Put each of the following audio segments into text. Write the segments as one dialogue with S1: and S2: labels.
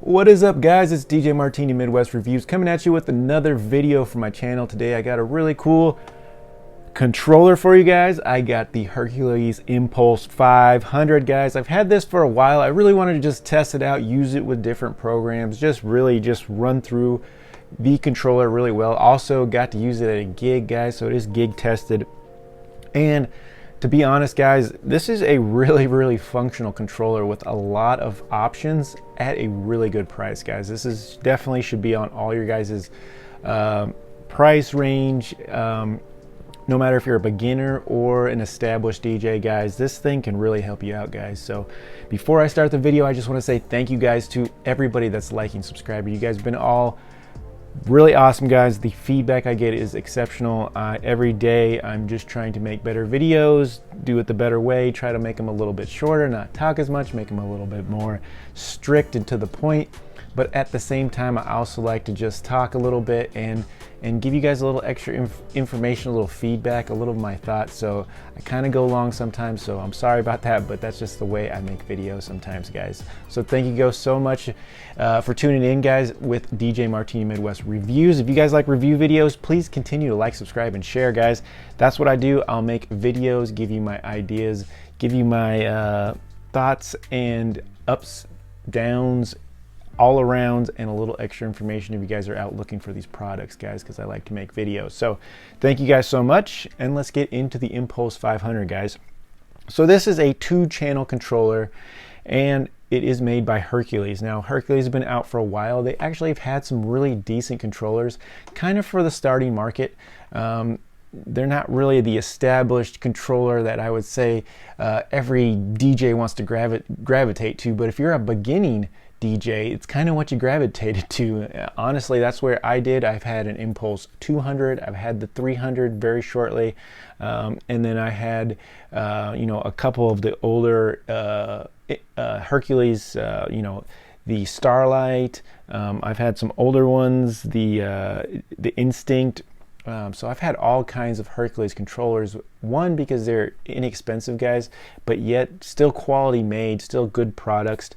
S1: What is up, guys? It's DJ Martini Midwest Reviews coming at you with another video for my channel. Today I got a really cool controller for you guys. I got the Hercules Inpulse 500, guys. I've had this for a while. I really wanted to just test it out, use it with different programs, just run through the controller really well. Also got to use it at a gig, guys, so it is gig tested. And to be honest, guys, this is a really functional controller with a lot of options at a really good price, guys. This is definitely should be on all your guys's price range. No matter if you're a beginner or an established DJ, guys, this thing can really help you out, guys. So before I start the video, I just want to say thank you guys to everybody that's liking, subscribing. You guys have been all really awesome, guys. The feedback I get is exceptional. Every day I'm just trying to make better videos, do it the better way, try to make them a little bit shorter, not talk as much, make them a little bit more strict and to the point. But at the same time, I also like to just talk a little bit and give you guys a little extra information, a little feedback, a little of my thoughts. So I kind of go long sometimes, so I'm sorry about that, but that's just the way I make videos sometimes, guys. So thank you guys so much for tuning in, guys, with DJ Martini Midwest Reviews. If you guys like review videos, please continue to like, subscribe, and share, guys. That's what I do. I'll make videos, give you my ideas, give you my thoughts and ups, downs, all around, and a little extra information if you guys are out looking for these products, guys, because I like to make videos. So thank you guys so much, and let's get into the Inpulse 500, guys. So this is a 2-channel controller, and it is made by Hercules. Now, Hercules has been out for a while. They actually have had some really decent controllers, kind of for the starting market. They're not really the established controller that I would say every DJ wants to gravitate to, but if you're a beginning DJ, it's kind of what you gravitated to. Honestly, that's where I did. I've had an Inpulse 200, I've had the 300 very shortly, and then I had a couple of the older Hercules, the Starlight. I've had some older ones, the Instinct. So I've had all kinds of Hercules controllers. One, because they're inexpensive, guys, but yet still quality made, still good products.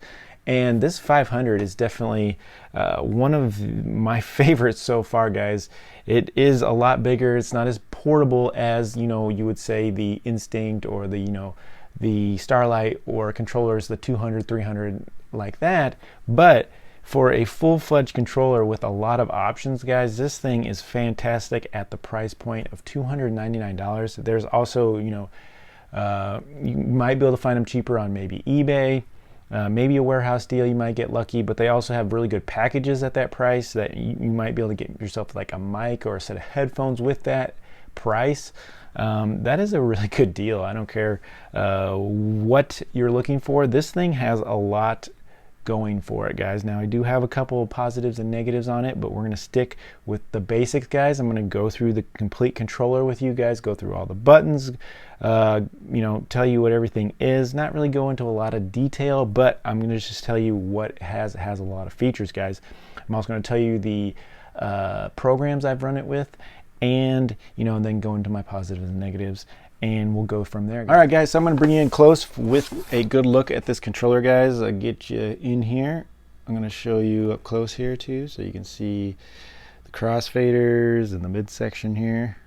S1: And this 500 is definitely one of my favorites so far, guys. It is a lot bigger. It's not as portable as, you would say the Instinct or the Starlight or controllers, the 200, 300, like that. But for a full-fledged controller with a lot of options, guys, this thing is fantastic at the price point of $299. There's also, you might be able to find them cheaper on maybe eBay. Maybe a warehouse deal, you might get lucky, but they also have really good packages at that price that you might be able to get yourself like a mic or a set of headphones with that price. That is a really good deal. I don't care what you're looking for. This thing has a lot going for it, guys. Now, I do have a couple of positives and negatives on it, but we're going to stick with the basics, guys. I'm going to go through the complete controller with you guys, go through all the buttons, tell you what everything is, not really go into a lot of detail, but I'm going to just tell you what has a lot of features, guys. I'm also going to tell you the programs I've run it with, and then go into my positives and negatives, and we'll go from there. All right, guys, so I'm going to bring you in close with a good look at this controller, guys. I'll get you in here. I'm going to show you up close here too, so you can see the crossfaders and the midsection here.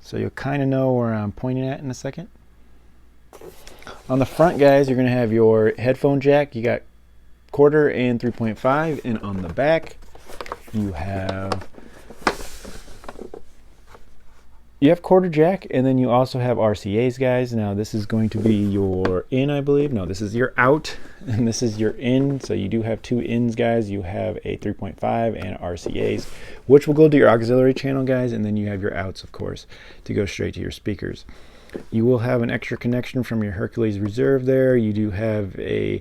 S1: So you'll kind of know where I'm pointing at in a second. On the front, guys, you're going to have your headphone jack. You got 1/4 and 3.5, and on the back you have 1/4 jack, and then you also have RCAs, guys. Now this is going to be your in, I believe. No, this is your out, and this is your in. So you do have 2 ins, guys. You have a 3.5 and RCAs, which will go to your auxiliary channel, guys, and then you have your outs, of course, to go straight to your speakers. You will have an extra connection from your Hercules Reserve there. You do have a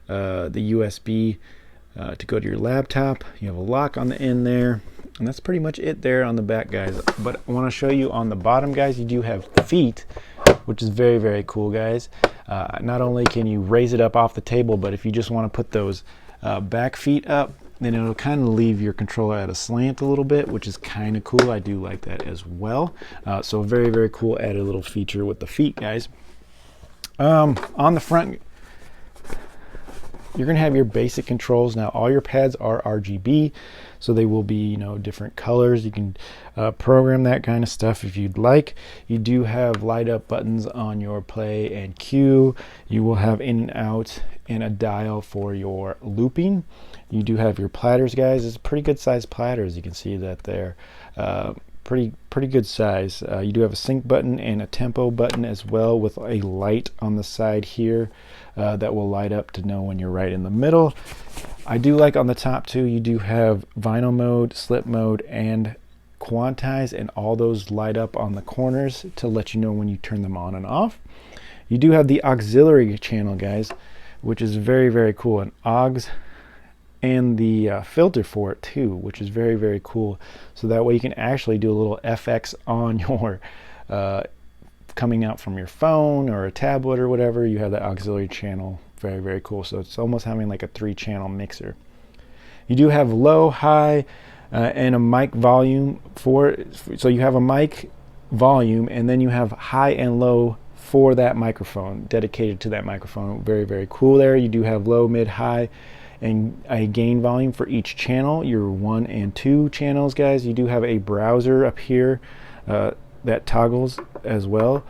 S1: the USB to go to your laptop. You have a lock on the end there. And that's pretty much it there on the back, guys. But I want to show you on the bottom, guys, you do have feet, which is very cool, guys. Not only can you raise it up off the table, but if you just want to put those back feet up, then it'll kind of leave your controller at a slant a little bit, which is kind of cool. I do like that as well. So very cool added little feature with the feet, guys. On the front, you're going to have your basic controls. Now all your pads are RGB, so they will be, you know, different colors. You can program that kind of stuff if you'd like. You do have light up buttons on your play and cue. You will have in and out and a dial for your looping. You do have your platters, guys. It's a pretty good sized platters. You can see that they're pretty good size. You do have a sync button and a tempo button as well, with a light on the side here that will light up to know when you're right in the middle. I do like on the top too, you do have vinyl mode, slip mode, and quantize, and all those light up on the corners to let you know when you turn them on and off. You do have the auxiliary channel, guys, which is very cool, an aux and the filter for it too, which is very cool. So that way you can actually do a little FX on your coming out from your phone or a tablet or whatever. You have the auxiliary channel. Very cool. So it's almost having like a 3-channel mixer. You do have low, high, and a mic volume for it. So you have a mic volume, and then you have high and low for that microphone, dedicated to that microphone. Very cool there. You do have low, mid, high, and a gain volume for each channel, your 1 and 2 channels, guys. You do have a browser up here that toggles as well,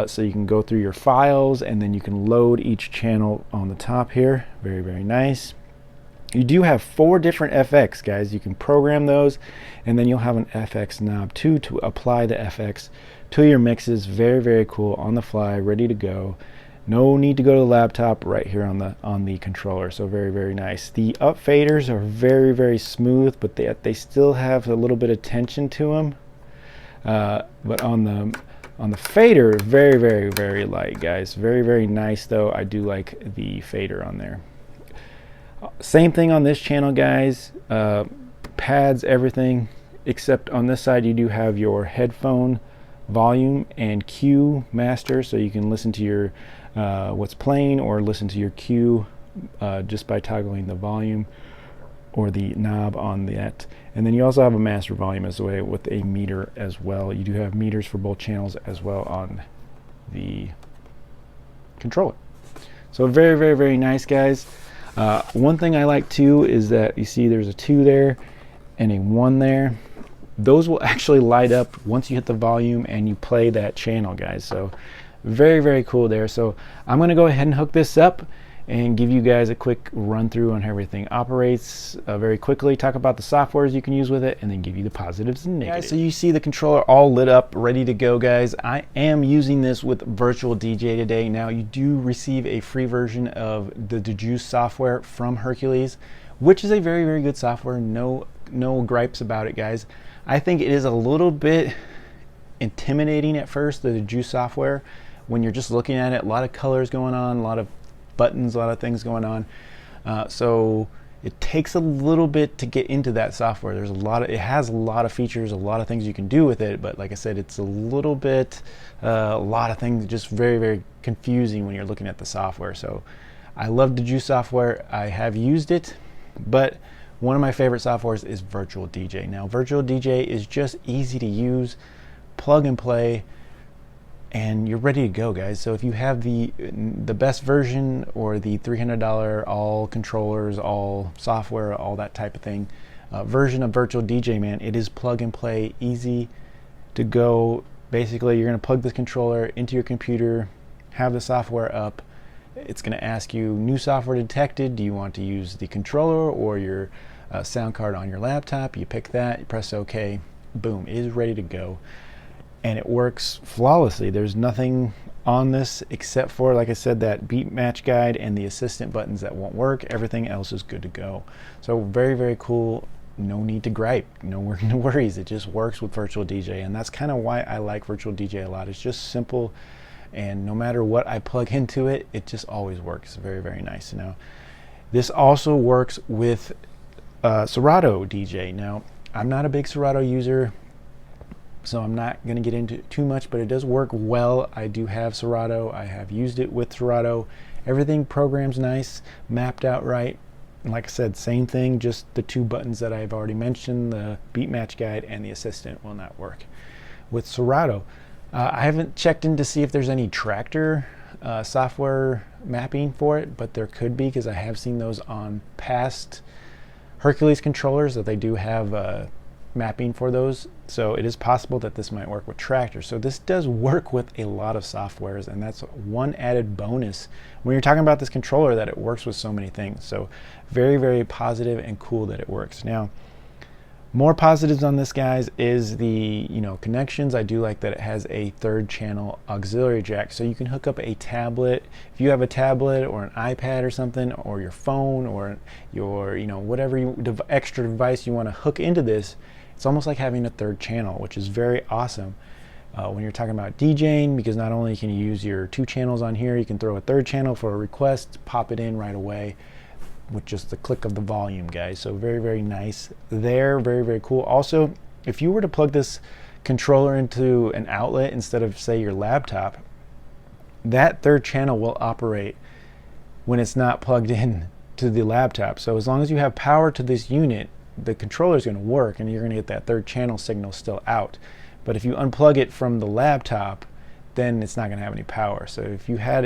S1: so you can go through your files, and then you can load each channel on the top here. Very nice. You do have 4 different FX, guys. You can program those, and then you'll have an FX knob too to apply the FX to your mixes. Very cool, on the fly, ready to go. No need to go to the laptop, right here on the controller. So very nice. The up faders are very smooth, but they still have a little bit of tension to them. But on the fader, very light, guys. Very nice though. I do like the fader on there. Same thing on this channel, guys. Pads, everything, except on this side you do have your headphone volume and cue master, so you can listen to your what's playing or listen to your cue just by toggling the volume or the knob on that. And then you also have a master volume as well, with a meter as well. You do have meters for both channels as well on the controller. So very nice, guys. One thing I like too is that you see there's a 2 there and a 1 there. Those will actually light up once you hit the volume and you play that channel, guys. So very cool there. So I'm going to go ahead and hook this up and give you guys a quick run through on how everything operates very quickly, talk about the softwares you can use with it, and then give you the positives and negatives. So you see the controller all lit up, ready to go, guys. I am using this with Virtual DJ today. Now you do receive a free version of the Dejuice software from Hercules, which is a very good software. No gripes about it, guys. I think it is a little bit intimidating at first, the Dejuice software, when you're just looking at it. A lot of colors going on, a lot of buttons, a lot of things going on. So it takes a little bit to get into that software. There's it has a lot of features, a lot of things you can do with it, but like I said, it's a little bit, a lot of things, just very confusing when you're looking at the software. So I love the Dejuice software. I have used it, but one of my favorite softwares is Virtual DJ. Now Virtual DJ is just easy to use, plug and play, and you're ready to go, guys. So if you have the best version or the $300 all controllers, all software, all that type of thing version of Virtual DJ, man, it is plug and play, easy to go. Basically, you're going to plug the controller into your computer, have the software up. It's going to ask you, new software detected. Do you want to use the controller or your sound card on your laptop? You pick that, you press OK, boom, it is ready to go. And it works flawlessly. There's nothing on this except for, like I said, that beat match guide and the assistant buttons that won't work. Everything else is good to go. So very cool. No need to gripe, no worries. It just works with Virtual DJ, and that's kind of why I like Virtual DJ a lot. It's just simple, and no matter what I plug into it, it just always works. Very nice. Now this also works with Serato DJ. Now I'm not a big Serato user, so I'm not going to get into it too much, but it does work well. I do have Serato. I have used it with Serato. Everything programs nice, mapped out right. And like I said, same thing, just the 2 buttons that I've already mentioned, the beat match guide and the assistant, will not work with Serato. I haven't checked in to see if there's any tractor software mapping for it, but there could be, because I have seen those on past Hercules controllers that they do have mapping for those. So it is possible that this might work with tractors. So this does work with a lot of softwares, and that's one added bonus when you're talking about this controller, that it works with so many things. So very, very positive and cool that it works. Now, more positives on this, guys, is the connections. I do like that it has a 3rd channel auxiliary jack, so you can hook up a tablet. If you have a tablet or an iPad or something, or your phone, or your whatever extra device you want to hook into this, it's almost like having a 3rd channel, which is very awesome when you're talking about DJing, because not only can you use your 2 channels on here, you can throw a 3rd channel for a request, pop it in right away with just the click of the volume, guys. So very, very nice there. Very, very cool. Also, if you were to plug this controller into an outlet instead of, say, your laptop, that 3rd channel will operate when it's not plugged in to the laptop. So as long as you have power to this unit, the controller is going to work, and you're going to get that 3rd channel signal still out. But if you unplug it from the laptop, then it's not going to have any power. So if you had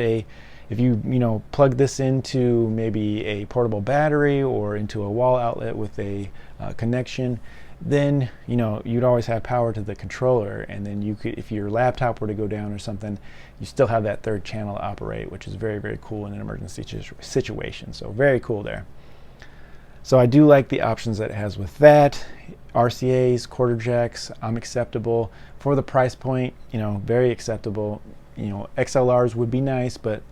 S1: if you plug this into maybe a portable battery or into a wall outlet with a connection, then you'd always have power to the controller, and then you could, if your laptop were to go down or something, you still have that 3rd channel operate, which is very, very cool in an emergency situation. So very cool there. So I do like the options that it has with that. RCAs, quarter jacks, I'm acceptable for the price point. Very acceptable. XLRs would be nice, but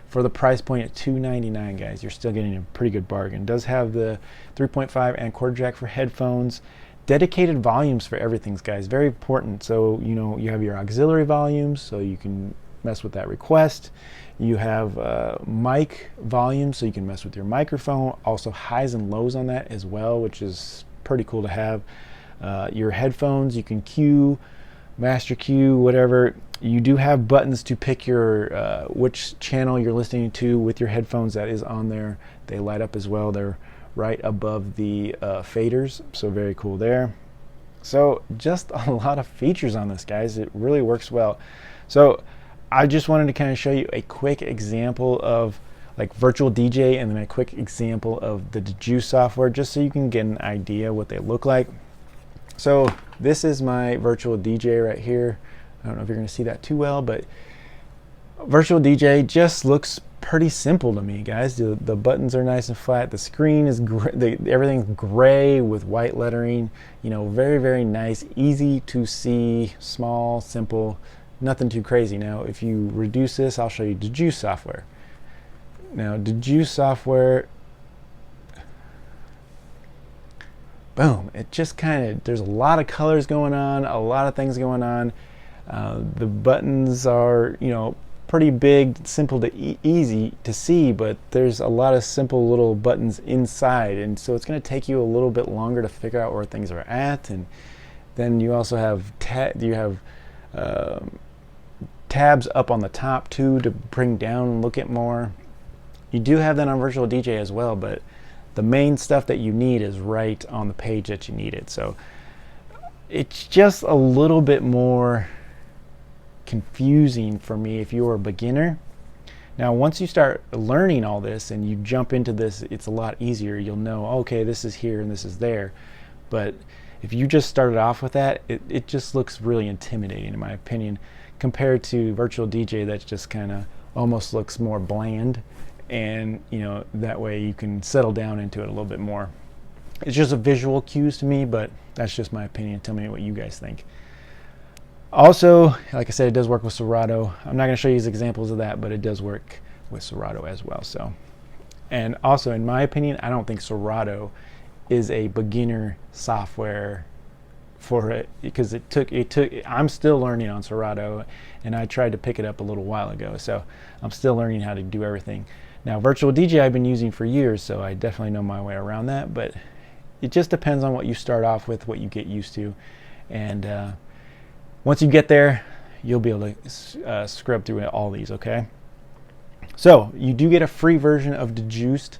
S1: for the price point at $299, guys, you're still getting a pretty good bargain. It does have the 3.5 and quarter jack for headphones. Dedicated volumes for everything, guys, very important. So you have your auxiliary volumes, so you can mess with that request. You have mic volume, so you can mess with your microphone. Also highs and lows on that as well, which is pretty cool to have. Your headphones, you can cue, master cue, whatever. You do have buttons to pick your which channel you're listening to with your headphones. That is on there. They light up as well. They're right above the faders, so very cool there. So just a lot of features on this, guys. It really works well. So I just wanted to kind of show you a quick example of like virtual DJ, and then a quick example of the Dejuice software, just so you can get an idea what they look like. So this is my virtual DJ right here. I don't know if you're going to see that too well, but virtual DJ just looks pretty simple to me, guys. The buttons are nice and flat. The screen is everything's gray with white lettering. Very, very nice, easy to see, small, simple, nothing too crazy. Now, if you reduce this, I'll show you Dejuice software. Now, Dejuice software, boom, it just there's a lot of colors going on, a lot of things going on. The buttons are, pretty big, simple to easy to see, but there's a lot of simple little buttons inside, and so it's going to take you a little bit longer to figure out where things are at. And then you also have tabs up on the top too to bring down and look at more. You do have that on virtual DJ as well, but the main stuff that you need is right on the page that you need it. So it's just a little bit more confusing for me if you're a beginner. Now, once you start learning all this and you jump into this, it's a lot easier. You'll know, okay, this is here and this is there. But if you just started off with that, it just looks really intimidating, in my opinion, compared to virtual DJ that just kind of almost looks more bland. And that way you can settle down into it a little bit more. It's just a visual cues to me, but that's just my opinion. Tell me what you guys think. Also, like I said, it does work with Serato. I'm not going to show you examples of that, but it does work with Serato as well. So, and also, in my opinion, I don't think Serato is a beginner software for it, because it took I'm still learning on Serato, and I tried to pick it up a little while ago, so I'm still learning how to do everything. Now, virtual DJ I've been using for years, so I definitely know my way around that, but it just depends on what you start off with, what you get used to, and once you get there, you'll be able to scrub through all these, okay? So you do get a free version of Dejuiced.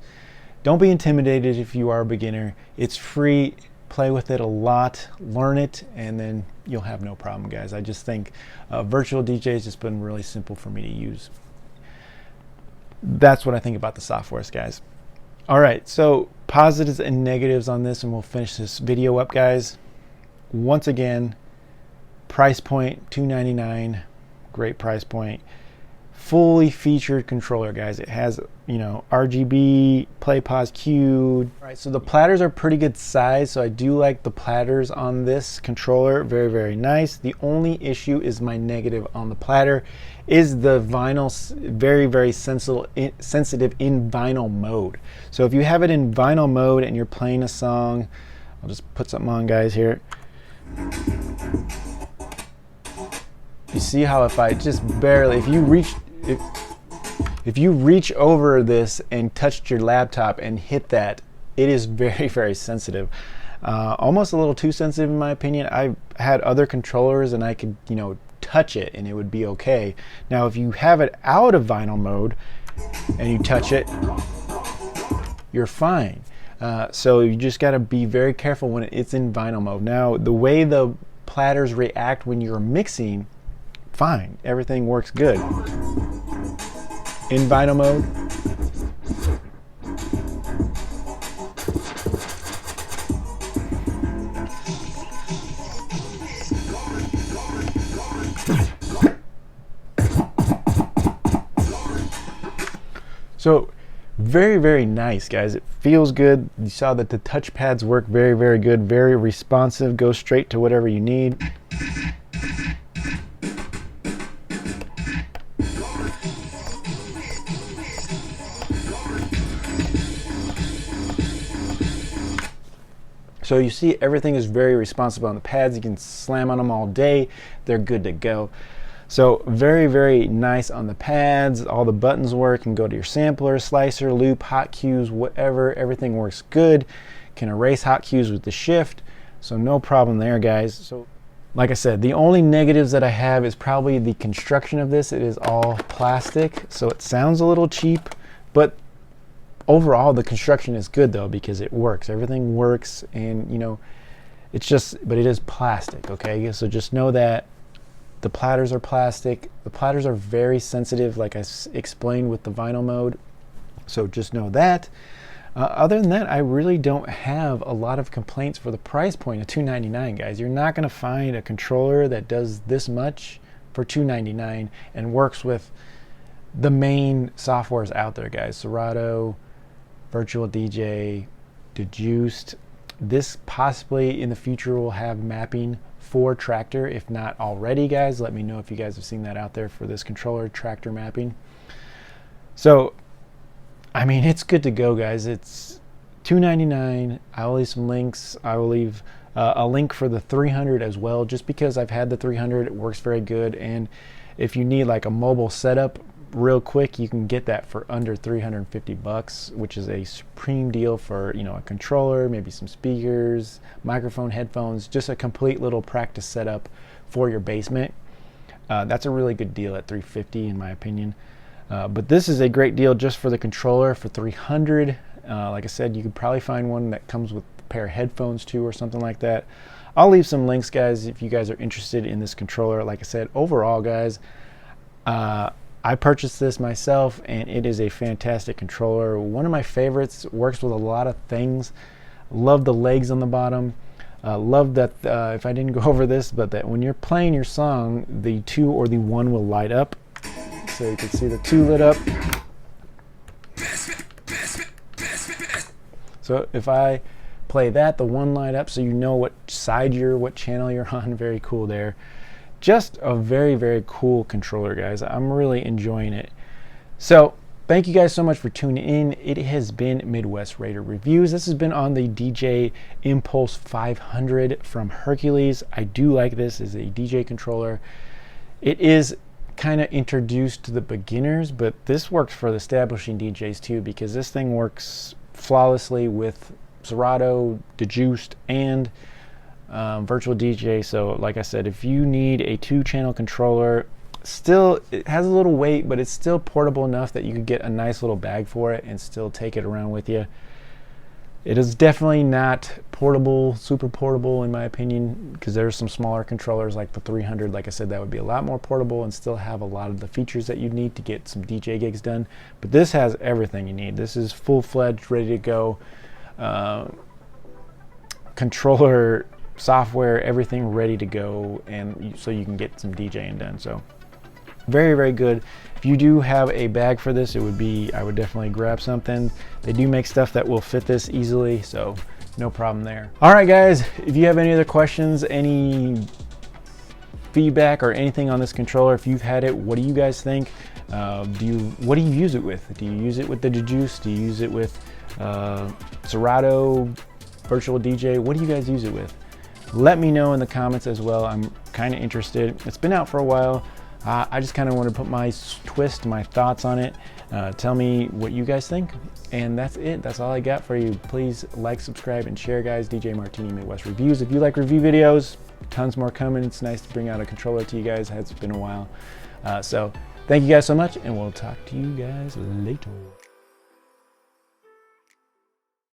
S1: Don't be intimidated if you are a beginner. It's free. Play with it a lot, learn it, and then you'll have no problem, guys. I just think virtual DJ has just been really simple for me to use. That's what I think about the software, guys. All right, so positives and negatives on this, and we'll finish this video up, guys. Once again, price point $299, great price point. Fully featured controller, guys. It has, you know, RGB, play, pause, cue. All right, so the platters are pretty good size, so I do like the platters on this controller. Very, very nice. The only issue is my negative on the platter is the vinyl, very, very sensitive in vinyl mode. So if you have it in vinyl mode and you're playing a song, I'll just put something on, guys, here. You see how if I just barely, if you reach over this and touched your laptop and hit that, it is very, very sensitive. Almost a little too sensitive in my opinion. I've had other controllers and I could, you know, touch it and it would be okay. Now if you have it out of vinyl mode and you touch it, you're fine. So you just got to be very careful when it's in vinyl mode. Now the way the platters react when you're mixing, fine, everything works good. In vinyl mode, so very, very nice, guys. It feels good. You saw that the touch pads work very, very good, very responsive, go straight to whatever you need. So you see everything is very responsive on the pads. You can slam on them all day. They're good to go. So very, very nice on the pads. All the buttons work. You can go to your sampler, slicer, loop, hot cues, whatever. Everything works good. Can erase hot cues with the shift. So no problem there, guys. So like I said, the only negatives that I have is probably the construction of this. It is all plastic, so it sounds a little cheap, but overall the construction is good though, because it works. Everything works, and you know, it's just, but it is plastic, okay? So just know that the platters are plastic. The platters are very sensitive, like I explained with the vinyl mode. So just know that. Other than that, I really don't have a lot of complaints for the price point of $299, guys. You're not gonna find a controller that does this much for $299 and works with the main softwares out there, guys. Serato, Virtual DJ, Dejuiced. This possibly in the future will have mapping for Tractor, if not already, guys. Let me know if you guys have seen that out there for this controller, Tractor mapping. So I mean, it's good to go, guys. It's $299. I will leave some links. I will leave a link for the 300 as well, just because I've had the 300. It works very good, and if you need like a mobile setup real quick, you can get that for under 350 bucks, which is a supreme deal for, you know, a controller, maybe some speakers, microphone, headphones, just a complete little practice setup for your basement. That's a really good deal at 350 in my opinion. But this is a great deal just for the controller for 300. Like I said, you could probably find one that comes with a pair of headphones too or something like that. I'll leave some links, guys, if you guys are interested in this controller. Like I said, overall, guys, I purchased this myself and it is a fantastic controller. One of my favorites. Works with a lot of things. Love the legs on the bottom. Love that, if I didn't go over this, but that when you're playing your song, the 2 or the 1 will light up. So you can see the 2 lit up. So if I play that, the 1 light up, so you know what side what channel you're on. Very cool there. Just a very, very cool controller, guys. I'm really enjoying it. So thank you guys so much for tuning in. It has been Midwest Raider Reviews. This has been on the DJ Impulse 500 from Hercules. I do like this as a DJ controller. It is kind of introduced to the beginners, but this works for the establishing DJs too, because this thing works flawlessly with Serato, Dejuiced, and Virtual DJ. So like I said, if you need a 2-channel controller, still it has a little weight, but it's still portable enough that you could get a nice little bag for it and still take it around with you. It is definitely not portable, super portable in my opinion, because there's some smaller controllers like the 300. Like I said, that would be a lot more portable and still have a lot of the features that you need to get some DJ gigs done. But this has everything you need. This is full-fledged, ready to go. Controller, software, everything ready to go, and so you can get some DJing done. So very, very good. If you do have a bag for this, I would definitely grab something. They do make stuff that will fit this easily, so no problem there. All right, guys, if you have any other questions, any feedback or anything on this controller, if you've had it, what do you guys think? What do you use it with? Do you use it with the Juice? Do you use it with Serato, Virtual DJ? What do you guys use it with? Let me know in the comments as well. I'm kind of interested. It's been out for a while. I just kind of want to put my twist, my thoughts on it. Tell me what you guys think. And that's it. That's all I got for you. Please like, subscribe, and share, guys. DJ Martini Midwest Reviews. If you like review videos, tons more coming. It's nice to bring out a controller to you guys. It's been a while. So thank you guys so much, and we'll talk to you guys later.